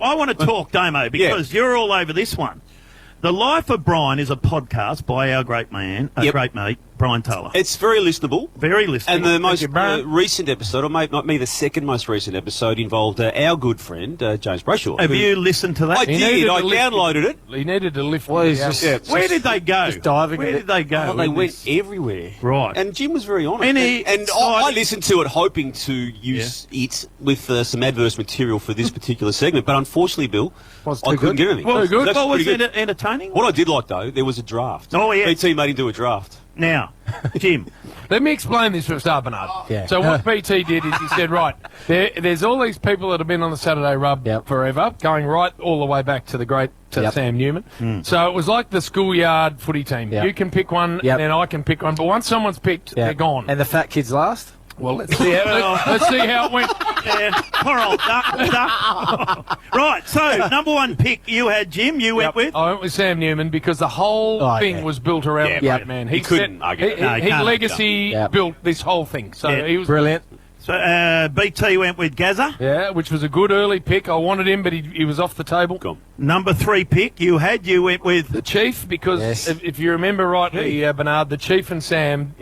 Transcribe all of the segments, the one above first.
I want to talk, Damo, because you're all over this one. The Life of Brian is a podcast by our great man, great mate, Brian Taylor. It's very listenable. Very listenable. And the most recent episode, or maybe not me, the second most recent episode involved our good friend, James Brayshaw. Have you listened to that? I did. I downloaded it. He needed to lift Where did they go? Just diving. Where did they go? Oh, they went everywhere. Right. And Jim was very honest. And I listened to it hoping to use it with some adverse material for this particular segment. But unfortunately, Bill, I couldn't get anything. Well, good. What was it entertaining? What I did like, though, there was a draft. Oh, yeah. BT made him do a draft. Now, Jim. Let me explain this for a start, Bernard. So what BT did is he said, right, there's all these people that have been on the Saturday Rub forever, going right all the way back to the great Sam Newman. So it was like the schoolyard footy team. You can pick one, and then I can pick one. But once someone's picked, they're gone. And the fat kids last? Well, let's see how it went. Poor old duck. Right, so number one pick you had, Jim. You went with? I went with Sam Newman because the whole thing was built around the great man. He couldn't argue. His legacy built this whole thing. So he was brilliant. So BT went with Gaza. Yeah, which was a good early pick. I wanted him, but he was off the table. Number 3 pick you went with the Chief, because if you remember rightly, Bernard, the Chief and Sam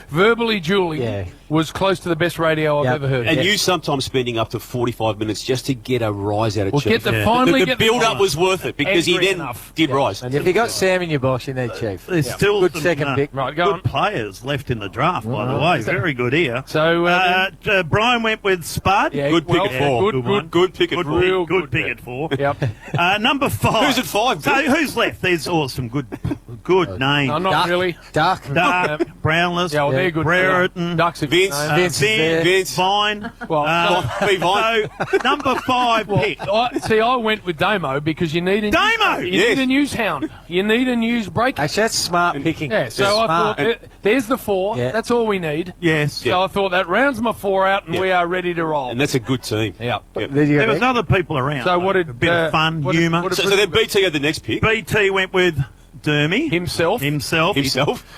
verbally dueling was close to the best radio I've ever heard. And you sometimes spending up to 45 minutes just to get a rise out of Chief. The build-up was worth it because he then did rise. And if you got Sam in your box, you need Chief. There's still good some, second pick. Right, good players left in the draft, by the way. Very good here. So Brian went with Spud. Good pick at 4. Good pick at 4. Good pick at 4. Yep. Number 5. Who's at 5? So who's left? There's some good names. No, not really. Dark. Brownless. Yeah, well, they're good. Brereton. Ducks. Vince. Vine. Vine. So, number 5 pick. I went with Damo because you need a Damo. You need a news hound. You need a news break. Actually, that's smart picking. Yeah, so I thought there's the 4. Yeah. That's all we need. Yes. So I thought that rounds my 4 out, and we are ready to roll. And that's a good team. Yeah. There was other people around. So what did a bit of fun, humour. So then BT had the next pick. BT went with Dermy. Himself.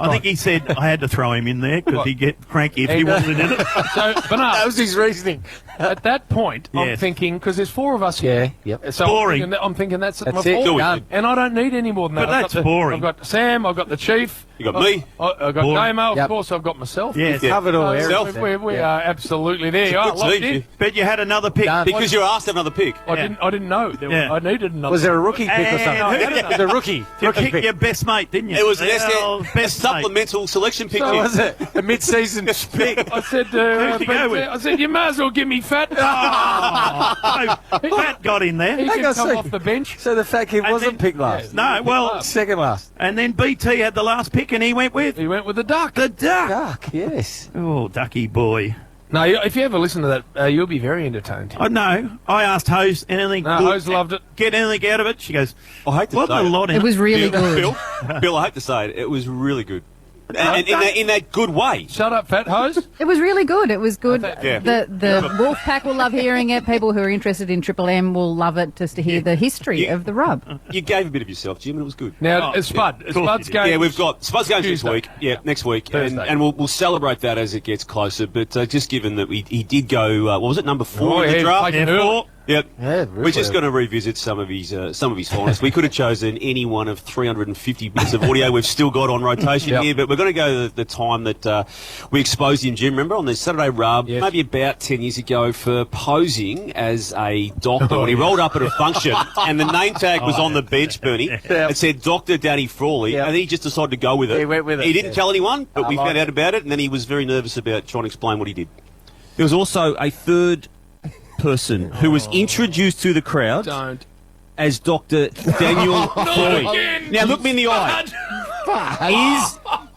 I think he said I had to throw him in there because he'd get cranky if he wasn't in it. So, Bernard, that was his reasoning. At that point, I'm thinking, because there's 4 of us here. So boring. I'm thinking that's my 4. Done. And I don't need any more than that. But that's boring. I've got Sam, I've got the Chief. You got me. I've got Damo, of course, I've got myself. Yes. Covered all We are absolutely there. But you had another pick. Because you asked another pick. I didn't know. I needed another. Was there a rookie pick or something? It was a rookie. You picked your best mate, didn't you? It was a supplemental selection pick. So was it a mid-season pick? I said, you might as well give me Fat. Fat got in there. He can come off the bench. So the fat kid wasn't picked last. No, well, second last. And then BT had the last pick, and he went with the Duck. The Duck. Duck, yes. Oh, Ducky boy. No, if you ever listen to that, you'll be very entertained. I know. I asked Hose anything. Hose loved it. Get anything out of it? She goes, I hate to say it. It was really good. Bill, I hate to say it. It was really good. And in that good way. Shut up, Fat Hose. It was really good. It was good. The Wolf Pack will love hearing it. People who are interested in Triple M will love it, just to hear the history of the rub. You gave a bit of yourself, Jim, and it was good. Now, Spud. Spud's game. Yeah, we've got Spud's game next week. Yeah, next week. And we'll celebrate that as it gets closer. But just given that he did go, what was it, number 4 in the draft? Yep. Yeah, we're just going to revisit some of his finalists. We could have chosen any one of 350 bits of audio we've still got on rotation here, but we're going to go the time that we exposed him, Jim, remember, on the Saturday Rub, maybe about 10 years ago, for posing as a doctor. When he rolled up at a function, and the name tag was on the bench, Bernie. It said Dr. Danny Frawley, and then he just decided to go with it. He went with it. He didn't tell anyone, but we found out about it, and then he was very nervous about trying to explain what he did. There was also a third person who was introduced to the crowd as Dr. Daniel Frawley. Now look me in the eye.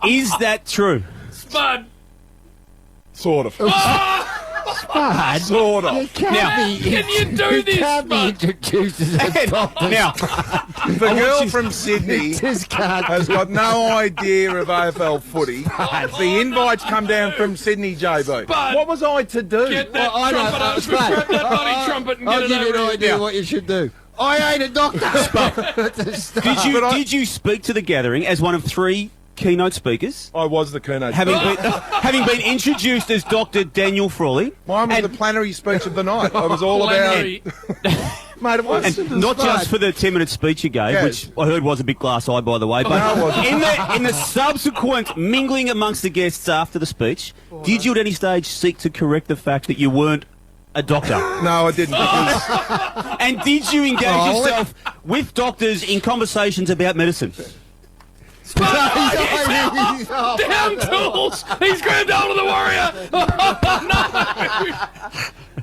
Is that true? Spud. Sort of. Spud. Sort of. Can you do this, can't be introduced as a doctor. Now, the girl from Sydney has got no idea of AFL footy. The invites come down from Sydney, JB. Spud. What was I to do? Get that trumpet up. Grab that bloody trumpet and get it over. I'll give you an idea what you should do. I ain't a doctor. Did you speak to the gathering as one of 3 keynote speakers? I was the keynote having been introduced as Dr. Daniel Frawley. Mine was the plenary speech of the night. I was all about... Mate, it was And not just for the 10-minute speech you gave, Yes. which I heard was a bit glass-eyed, by the way, but No, it wasn't. in the subsequent mingling amongst the guests after the speech, did you at any stage seek to correct the fact that you weren't a doctor? No, I didn't. Because And did you engage yourself with doctors in conversations about medicine? Down tools! He's grabbed hold of the warrior!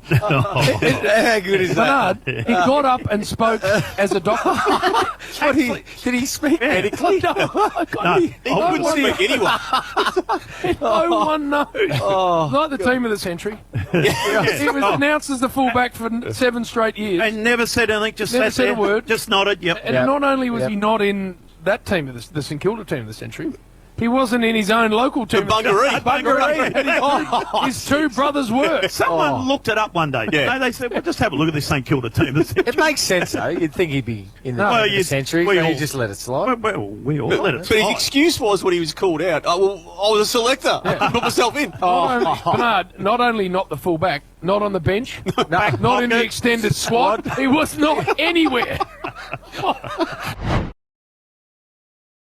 How good is that? Bernard, he got up and spoke as a doctor. Did he speak medically? No, I wouldn't speak anyway. no one knows. Like the team of the century. He was announced as the fullback for 7 straight years. And never said anything, just Never sat said there, a word. just nodded, yep. And not only was he not in that team of the St Kilda team of the century, he wasn't in his own local team. Bungaree. And his 2 brothers were. Someone looked it up one day. Yeah. They said, well, just have a look at this St Kilda team. It makes sense, though. You'd think he'd be in the century, but he just let it slide. Well, we all let it But his excuse was when he was called out, I was a selector. I put myself in. Bernard, not only not the fullback, not on the bench, not in the extended squad, he was not anywhere.